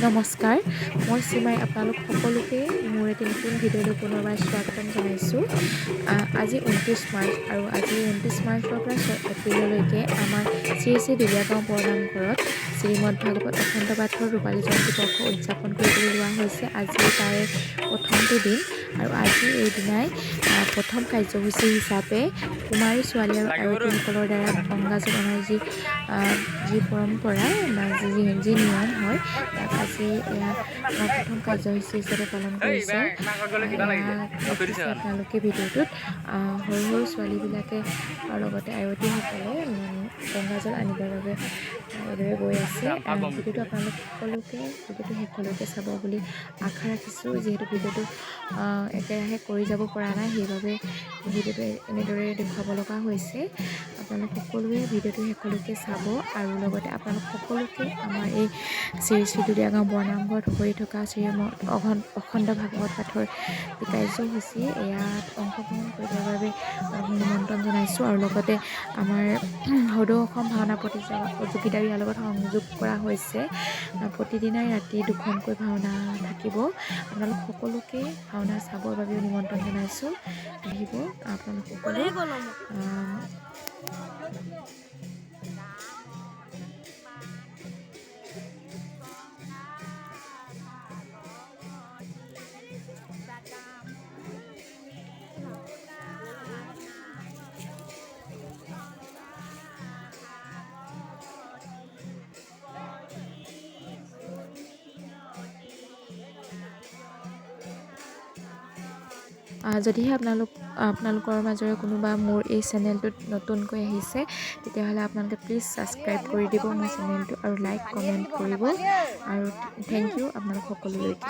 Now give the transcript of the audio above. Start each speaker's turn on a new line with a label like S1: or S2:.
S1: নমস্কাৰ, মই সীমাই আপোনালোক সকলোকে মোৰ এটি নতুন ভিডিঅ'লৈ পুনৰবাৰ স্বাগতম জনাইছোঁ। আজি 29 মাৰ্চ আৰু আজি 29 মাৰ্চৰ পৰা 6 এপ্ৰিললৈকে আমাৰ শ্ৰী দুলীয়াগাঁও বৰনামঘৰত শ্ৰীমদ ভাগৱত অখণ্ড পাঠৰ ৰূপালী জয়ন্তী বৰ্ষ উদযাপন কৰিবলৈ লোৱা হৈছে। আজি তাৰে প্ৰথমটো দিন আৰু আজি এই দিনাই প্ৰথম কাৰ্যসূচী হিচাপে কুমাৰী ছোৱালী আৰু আয়তীসকলৰ দ্বাৰা গংগাজল অনাৰ যি পৰম্পৰা বা যি নিয়ম হয় তাক আজি এয়া প্ৰথম কাৰ্যসূচী হিচাপে পালন কৰিছে। আপোনালোকে ভিডিঅ'টোত সৰু সৰু ছোৱালীবিলাকে আৰু লগতে আয়তীসকলে গংগাজল আনিবৰ বাবে গৈ আছে। ভিডিঅ'টো আপোনালোক সকলোকে ভিডিঅ'টো শেষলৈকে চাব বুলি আশা ৰাখিছোঁ। যিহেতু ভিডিঅ'টো একেৰাহে কৰি যাব পৰা নাই, সেইবাবে ভিডিঅ'টো এনেদৰে দেখুৱাব লগা হৈছে। আপোনালোক সকলোৱে ভিডিঅ'টো শেষলৈকে চাব আৰু লগতে আপোনালোক সকলোকে আমাৰ এই শ্ৰী দুলীয়াগাঁও বৰনামঘৰত হৈ থকা শ্ৰীমদ অখণ্ড ভাগৱত পাঠৰ যি কাৰ্যসূচী ইয়াত অংশগ্ৰহণ কৰিবৰ বাবে নিমন্ত্ৰণ জনাইছোঁ আৰু লগতে আমাৰ সদৌ অসম ভাওনা প্ৰতিযোগিতা ইয়াৰ লগত সংযোগ কৰা হৈছে। প্ৰতিদিনাই ৰাতি দুখনকৈ ভাওনা থাকিব। আপোনালোক সকলোকে ভাওনা চাবৰ বাবেও নিমন্ত্ৰণ জনাইছোঁ। আহিব আপোনালোক সকলো। যদিহে আপোনালোকৰ মাজৰে কোনোবা মোৰ এই চেনেলটোত নতুনকৈ আহিছে তেতিয়াহ'লে আপোনালোকে প্লিজ ছাবস্ক্ৰাইব কৰি দিব মোৰ চেনেলটো আৰু লাইক কমেণ্ট কৰিব আৰু থেংক ইউ আপোনালোক সকলোলৈকে।